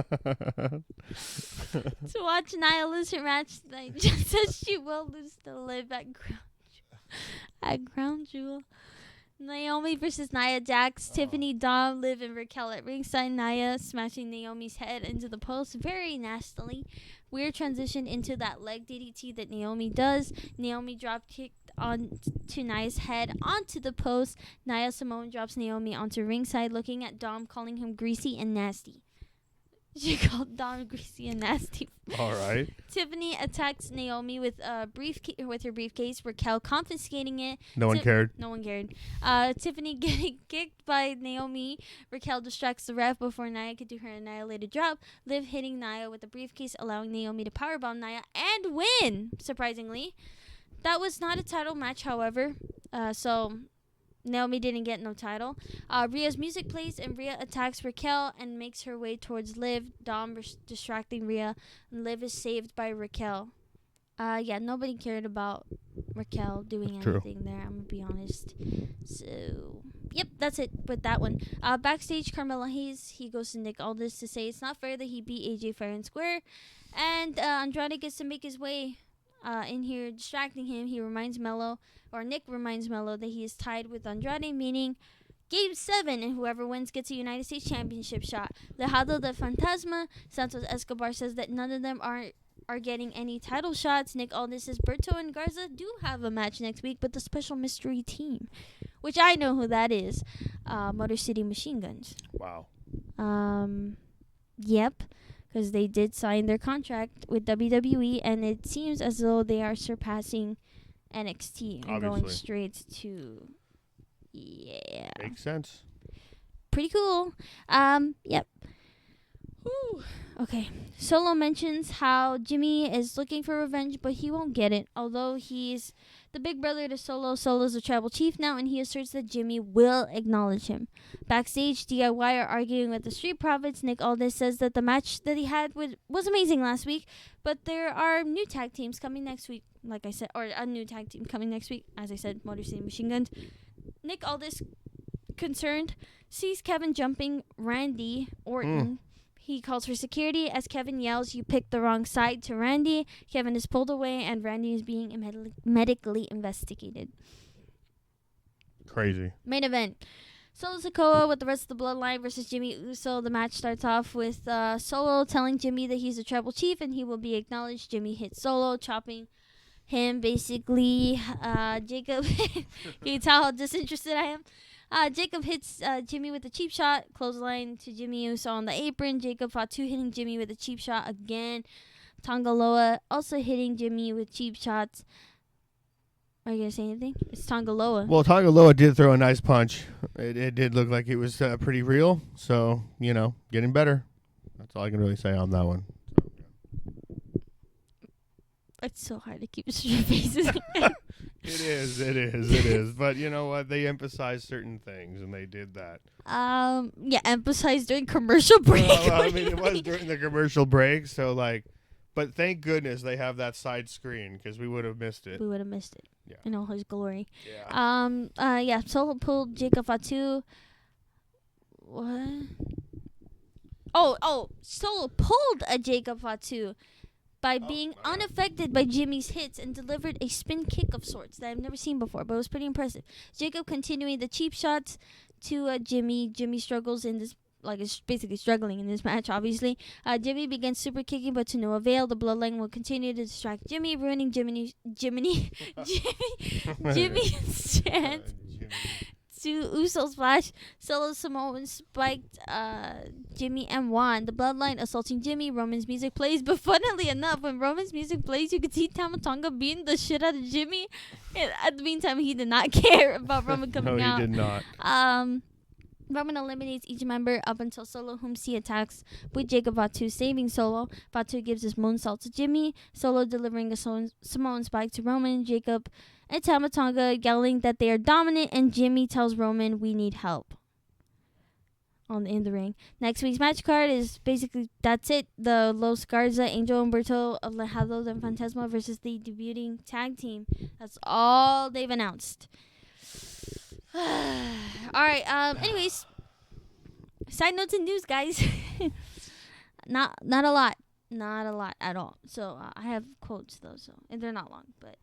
to watch Nia lose her match tonight, just as she will lose to Liv at Crown Jewel. Naomi versus Nia Jax, Tiffany, Dom, Liv, and Raquel at ringside. Nia smashing Naomi's head into the post very nastily. Weird transition into that leg DDT that Naomi does. Naomi drop kicked onto Nia's head onto the post. Nia Simone drops Naomi onto ringside, looking at Dom, calling him greasy and nasty. She called Dom greasy and nasty. All right. Tiffany attacks Naomi with her briefcase. Raquel confiscating it. No one cared. No one cared. Tiffany getting kicked by Naomi. Raquel distracts the ref before Nia could do her annihilated drop. Liv hitting Nia with the briefcase, allowing Naomi to powerbomb Nia and win. Surprisingly, that was not a title match, however. So Naomi didn't get no title. Rhea's music plays and Rhea attacks Raquel and makes her way towards Liv. Dom distracting Rhea, and Liv is saved by Raquel. Nobody cared about Raquel doing anything there, I'm gonna be honest. So, yep, that's it with that one. Backstage, Carmelo Hayes, he goes to Nick Aldis to say it's not fair that he beat AJ fair and square. And Andrade gets to make his way in here, distracting him. Nick reminds Melo that he is tied with Andrade, meaning Game 7, and whoever wins gets a United States Championship shot. Legado del Fantasma, Santos Escobar says that none of them are getting any title shots. Nick Aldis says Berto and Garza do have a match next week, but the special mystery team, which I know who that is, Motor City Machine Guns. Wow. Yep. Because they did sign their contract with WWE, and it seems as though they are surpassing NXT and going straight to, Makes sense. Pretty cool. Yep. Whew. Okay. Solo mentions how Jimmy is looking for revenge, but he won't get it. Although he's the big brother to Solo, Solo's a tribal chief now, and he asserts that Jimmy will acknowledge him. Backstage, DIY are arguing with the Street Profits. Nick Aldis says that the match that he had was amazing last week, but there are new tag teams coming next week, like I said, or a new tag team coming next week, as I said, Motor City Machine Guns. Nick Aldis, concerned, sees Kevin jumping Randy Orton. He calls for security as Kevin yells, "You picked the wrong side," to Randy. Kevin is pulled away and Randy is being medically investigated. Crazy. Main event. Solo Sikoa with the rest of the Bloodline versus Jimmy Uso. The match starts off with Solo telling Jimmy that he's a tribal chief and he will be acknowledged. Jimmy hits Solo, chopping him basically. Jacob, can you tell how disinterested I am? Jacob hits Jimmy with a cheap shot. Clothesline to Jimmy Uso on the apron. Jacob Fatu hitting Jimmy with a cheap shot again. Tongaloa also hitting Jimmy with cheap shots. Are you gonna say anything? It's Tongaloa. Well, Tongaloa did throw a nice punch. It did look like it was pretty real. So, getting better. That's all I can really say on that one. It's so hard to keep straight faces. It is. But you know what? They emphasize certain things, and they did that. Yeah, emphasize during commercial break. Well, I mean, it was during the commercial break, so but thank goodness they have that side screen because we would have missed it. We would have missed it. Yeah. In all his glory. Yeah. Yeah, Solo pulled Jacob Fatu. What? Oh, Solo pulled a Jacob Fatu by being unaffected by Jimmy's hits and delivered a spin kick of sorts that I've never seen before, but it was pretty impressive. Jacob continuing the cheap shots to Jimmy. Jimmy struggles in this, is basically struggling in this match, obviously. Jimmy begins super kicking, but to no avail. The bloodline will continue to distract Jimmy, ruining Jimmy's chance to Uso splash. Solo Samoan spiked Jimmy and Juan. The bloodline assaulting Jimmy. Roman's music plays, but funnily enough, when Roman's music plays, you could see Tama Tonga beating the shit out of Jimmy. And at the meantime, he did not care about Roman coming out. No, he did not. Roman eliminates each member up until Solo, whom he attacks with Jacob Fatu, saving Solo. Fatu gives his moonsault to Jimmy. Solo delivering a Samoan spike to Roman. Jacob and Tama Tonga yelling that they are dominant, and Jimmy tells Roman, "We need help." In the ring. Next week's match card is basically that's it. The Los Garza, Angel Humberto, Alejandro and Fantasma versus the debuting tag team. That's all they've announced. All right. Anyways, side notes and news, guys. not a lot at all. So I have quotes though, and they're not long. But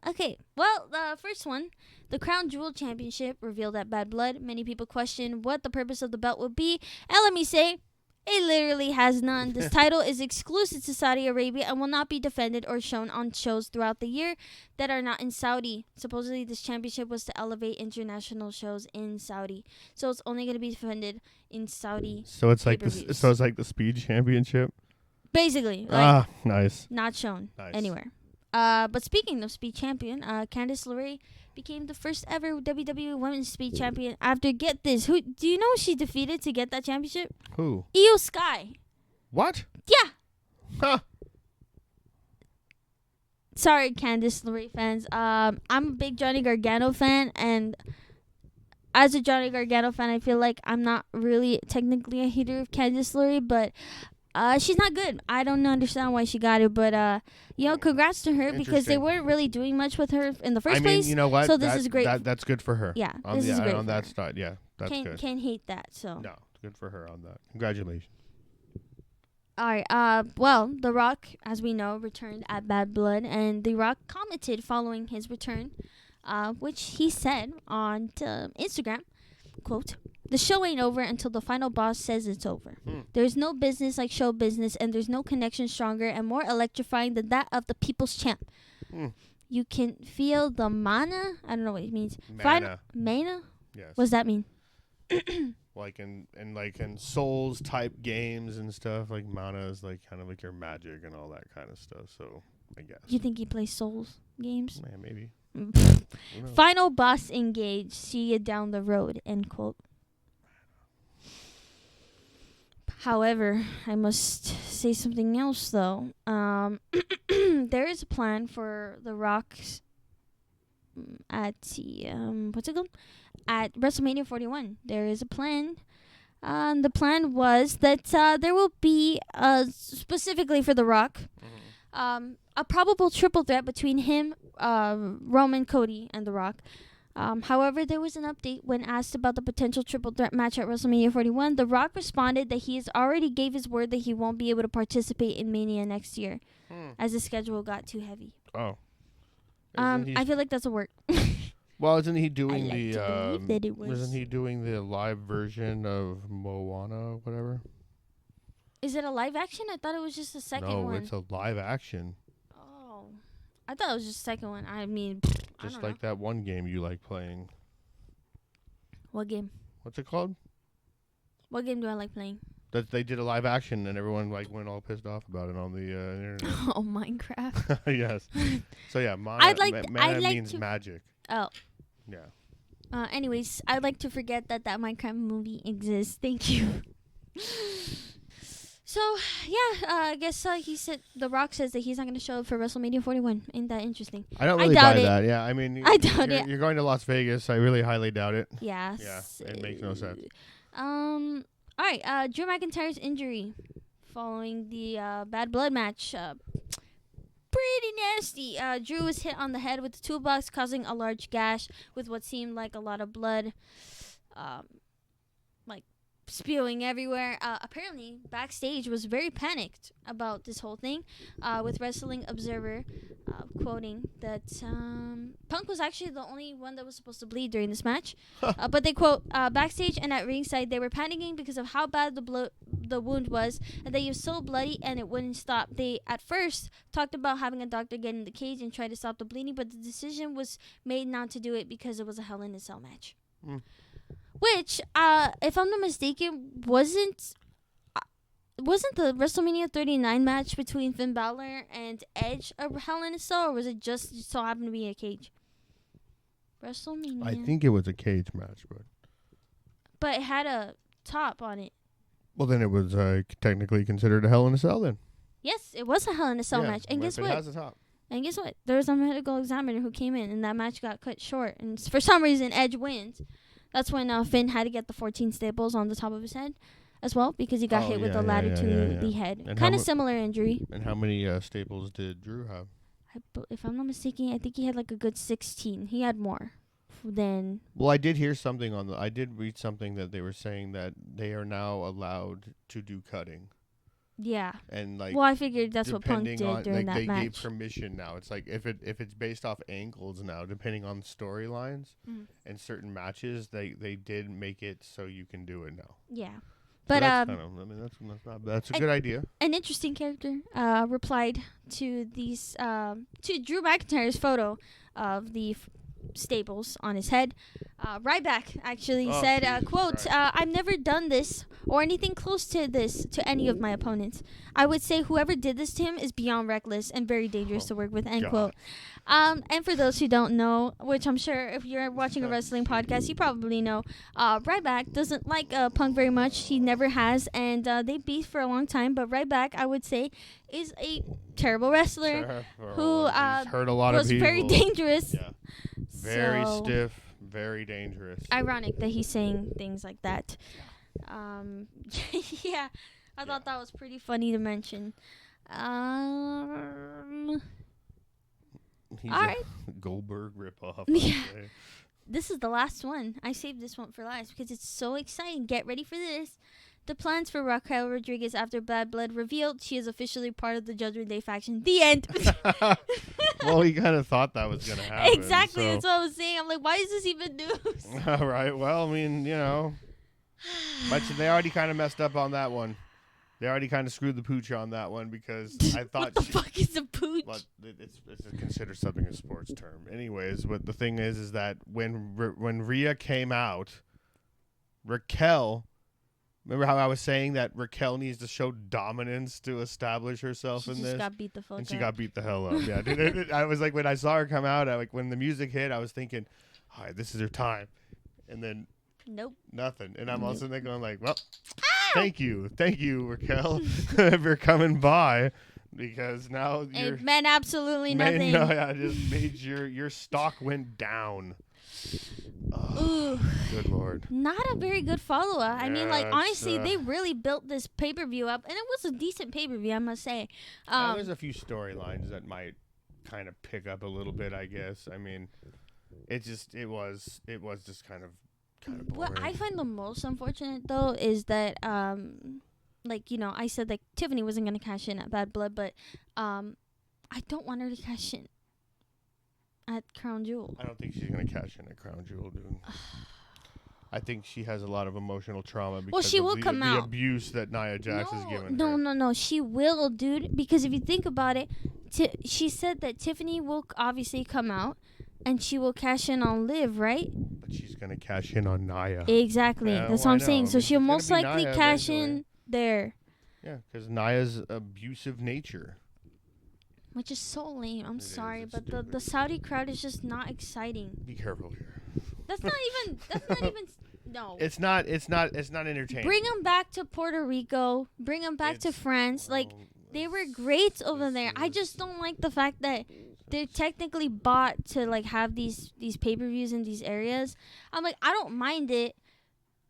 okay. Well, the first one, the Crown Jewel Championship revealed at Bad Blood. Many people question what the purpose of the belt would be, and let me say, it literally has none. This title is exclusive to Saudi Arabia and will not be defended or shown on shows throughout the year that are not in Saudi. Supposedly, this championship was to elevate international shows in Saudi, so it's only going to be defended in Saudi. So it's like the Speed Championship. Basically, nice. Not shown anywhere. But speaking of Speed Champion, Candice LeRae became the first ever WWE Women's Speed Champion after, get this, who do you know she defeated to get that championship? Who? Io Sky. What? Yeah. Huh. Sorry, Candice LeRae fans. I'm a big Johnny Gargano fan, and as a Johnny Gargano fan, I feel like I'm not really technically a hater of Candice LeRae, but she's not good. I don't understand why she got it, but congrats to her because they weren't really doing much with her in the first place. You know what? So this is great. That's good for her. Yeah, this is great on for that her. side. Yeah, that's good. Can't hate that. So no, good for her on that. Congratulations. All right. Well, The Rock, as we know, returned at Bad Blood, and The Rock commented following his return, which he said on Instagram, quote, "The show ain't over until the final boss says it's over. There's no business like show business, and there's no connection stronger and more electrifying than that of the people's champ. You can feel the mana." I don't know what it means. Mana. Mana? Yes. What does that mean? Like in Souls type games and stuff, like mana is like kind of like your magic and all that kind of stuff. So I guess. You think he plays Souls games? Yeah, maybe. Final boss engaged. See you down the road. End quote. However, I must say something else though. There is a plan for The Rock's at what's it called? At WrestleMania 41. There is a plan. The plan was that there will be specifically for The Rock, a probable triple threat between him, Roman, Cody, and The Rock. However, there was an update when asked about the potential triple threat match at WrestleMania 41. The Rock responded that he has already gave his word that he won't be able to participate in Mania next year, as the schedule got too heavy. Oh. I feel like that's a work. Well, isn't he doing Wasn't he doing the live version of Moana or whatever? Is it a live action? I thought it was just the second one. No, it's a live action. Oh. I thought it was just the second one. I mean, just like that one game you like playing. What game? What's it called? What game do I like playing? That they did a live action and everyone like went all pissed off about it on the internet. Oh, Minecraft. Yes. So yeah, mana, I'd like means to magic. Oh. Yeah. Anyways, I'd like to forget that Minecraft movie exists. Thank you. So, yeah, I guess he said, The Rock says that he's not going to show up for WrestleMania 41. Ain't that interesting? I don't really buy that. Yeah, I mean, I doubt it. You're going to Las Vegas. I really highly doubt it. Yeah. Yeah, it makes no sense. All right, Drew McIntyre's injury following the Bad Blood match. Pretty nasty. Drew was hit on the head with the toolbox, causing a large gash with what seemed like a lot of blood. Like spewing everywhere. Apparently, backstage was very panicked about this whole thing, with Wrestling Observer quoting that Punk was actually the only one that was supposed to bleed during this match. But they quote, backstage and at ringside, they were panicking because of how bad the wound was, and that he was so bloody and it wouldn't stop. They, at first, talked about having a doctor get in the cage and try to stop the bleeding, but the decision was made not to do it because it was a Hell in a Cell match. Which, if I'm not mistaken, wasn't the WrestleMania 39 match between Finn Balor and Edge a Hell in a Cell, or was it just so happened to be a cage? WrestleMania. I think it was a cage match, but it had a top on it. Well, then it was technically considered a Hell in a Cell then. Yes, it was a Hell in a Cell match. And guess what? It has a top. And guess what? There was a medical examiner who came in, and that match got cut short. And for some reason, Edge wins. That's when Finn had to get the 14 staples on the top of his head as well, because he got hit with a ladder to the head. Kind of similar injury. And how many staples did Drew have? If I'm not mistaken, I think he had like a good 16. He had more than... Well, I did hear something I did read something that they were saying that they are now allowed to do cutting. Yeah. And like, well, I figured that's what Punk did during that match. They gave match. permission now. It's like if it's based off angles now, depending on storylines and certain matches, they did make it so you can do it now. Yeah. So But that's a good idea. An interesting character replied to these to Drew McIntyre's photo of the staples on his head. Ryback actually said, quote, I've never done this or anything close to this to any of my opponents. I would say whoever did this to him is beyond reckless and very dangerous to work with, end quote. And for those who don't know, which I'm sure if you're watching a wrestling podcast, you probably know, Ryback doesn't like Punk very much. He never has, and they beefed for a long time. But Ryback, I would say, is a terrible wrestler who hurt a lot was of people. very dangerous. Yeah. Very stiff, very dangerous. Ironic that he's saying things like that. Yeah, I thought that was pretty funny to mention. He's all right. Goldberg ripoff. Yeah. This is the last one. I saved this one for last because it's so exciting. Get ready for this. The plans for Raquel Rodriguez after Bad Blood revealed she is officially part of the Judgment Day faction. The end. Well, he kind of thought that was going to happen. Exactly. So. That's what I was saying. I'm like, why is this even news? All right. Well, I mean, but they already kind of messed up on that one. They already kind of screwed the pooch on that one because I thought... What the fuck is a pooch? Well, it's considered something a sports term. Anyways, but the thing is that when Rhea came out, Raquel... Remember how I was saying that Raquel needs to show dominance to establish herself in this? She got beat the fuck up. And she got beat the hell up. Yeah, dude, I was like, when I saw her come out, when the music hit, I was thinking, all right, this is her time. And then... Nope. Nothing. And I'm also there going like, well, thank you, Raquel, for coming by, because now it meant absolutely nothing. No, yeah, just made your stock went down. Oh, good Lord. Not a very good follow-up. I mean, like, honestly, they really built this pay-per-view up, and it was a decent pay-per-view, I must say. There's a few storylines that might kind of pick up a little bit, I guess. I mean, it was just kind of boring. What I find the most unfortunate, though, is that, I said that Tiffany wasn't going to cash in at Bad Blood, but I don't want her to cash in at Crown Jewel. I don't think she's going to cash in at Crown Jewel, dude. I think she has a lot of emotional trauma because she will of come the out. abuse that Nia Jax has given her. No. She will, dude. Because if you think about it, she said that Tiffany will obviously come out and she will cash in on Liv, right? But she's going to cash in on Nia. Exactly. Yeah, that's what I'm saying. So she'll most likely cash eventually. in there. Yeah, because Nia's abusive nature. Which is so lame. I'm It is, sorry, it's but the stupid. Saudi crowd is just not exciting. Be careful here. That's not even. That's not even. No. It's not entertaining. Bring them back to Puerto Rico. Bring them back to France. Like, they were great over there. I just don't like the fact that they're technically bought to like have these pay-per-views in these areas. I'm like, I don't mind it.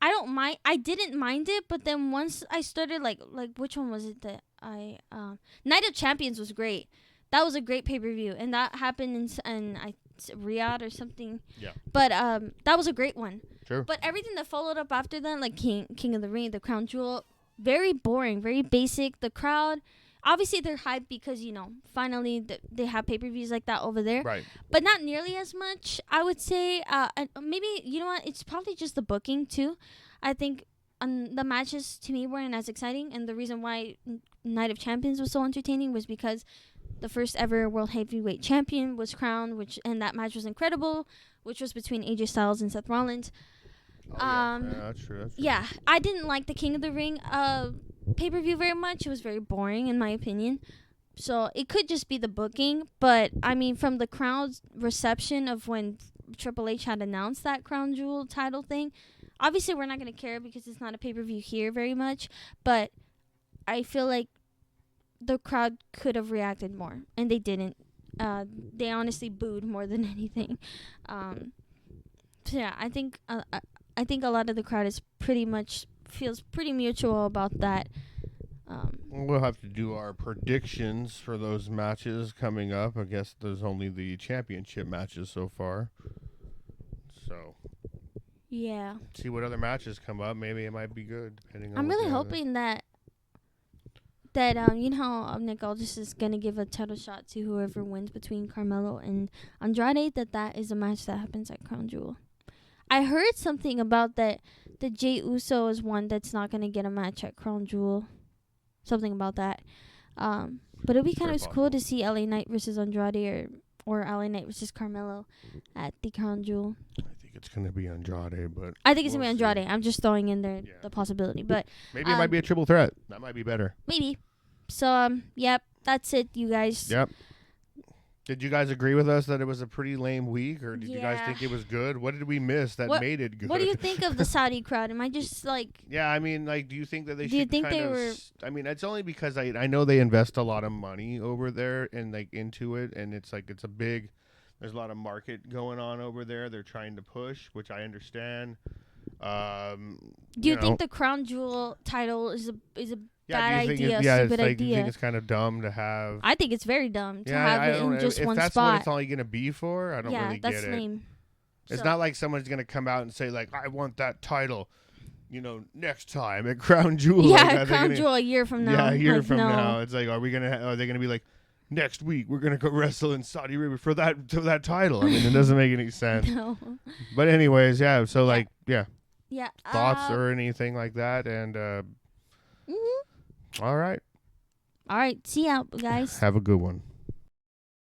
I didn't mind it, but then once I started like which one was it that I Night of Champions was great. That was a great pay-per-view, and that happened in Riyadh or something. Yeah. But that was a great one. Sure. But everything that followed up after that, like King of the Ring, the Crown Jewel, very boring, very basic. The crowd, obviously they're hyped because, finally they have pay-per-views like that over there. Right. But not nearly as much, I would say. And maybe, you know what, it's probably just the booking too. I think the matches to me weren't as exciting. And the reason why Night of Champions was so entertaining was because the first ever World Heavyweight Champion was crowned, and that match was incredible, which was between AJ Styles and Seth Rollins. Yeah, that's true. Yeah, I didn't like the King of the Ring pay-per-view very much. It was very boring, in my opinion. So it could just be the booking. But, I mean, from the crowd's reception of when Triple H had announced that Crown Jewel title thing, obviously we're not going to care because it's not a pay-per-view here very much. But I feel like the crowd could have reacted more, and they didn't. They honestly booed more than anything. So yeah, I think a lot of the crowd is feels pretty mutual about that. We'll have to do our predictions for those matches coming up. I guess there's only the championship matches so far. So Yeah, see what other matches come up. Maybe it might be good. Depending on. I'm what really the hoping that you know how Nick Aldis is gonna give a title shot to whoever wins between Carmelo and Andrade. That is a match that happens at Crown Jewel. I heard something about that Jey Uso is one that's not gonna get a match at Crown Jewel. Something about that. But it'd be kind of cool to see LA Knight versus Andrade or LA Knight versus Carmelo at the Crown Jewel. I think it's gonna be Andrade, but I think it's gonna be we'll Andrade. see. I'm just throwing in there the possibility, but Maybe it might be a triple threat. That might be better. maybe. So yep, that's it, you guys. Yep. Did you guys agree with us that it was a pretty lame week, or did you guys Yeah. think it was good? What did we miss that made it good? What do you think of the Saudi crowd? Am I just like? Yeah, I mean, like, do you think that they Do you should think kind they of? were- I mean, it's only because I know they invest a lot of money over there and like into it, and it's like it's a big. There's a lot of market going on over there. They're trying to push, which I understand. Do you think the Crown Jewel title is a bad do you think idea? it's, yeah, Stupid it's like, idea. Do you think it's kind of dumb to have? I think it's very dumb to Yeah, have I it don't in know. just If one that's spot. what it's only going to be for, I don't really that's get it. lame. It's So- not like someone's going to come out and say, like, I want that title, next time at Crown Jewel. Yeah, Like, are they Crown gonna- Jewel a year from now. Yeah, a year Like, from no. now. It's like, are they going to be like, next week we're going to go wrestle in Saudi Arabia for that title? I mean, it doesn't make any sense. No. But anyways, yeah. So like, yeah, Yeah. thoughts or anything like that, and Mhm. all right, All right. See ya, guys. have a good one.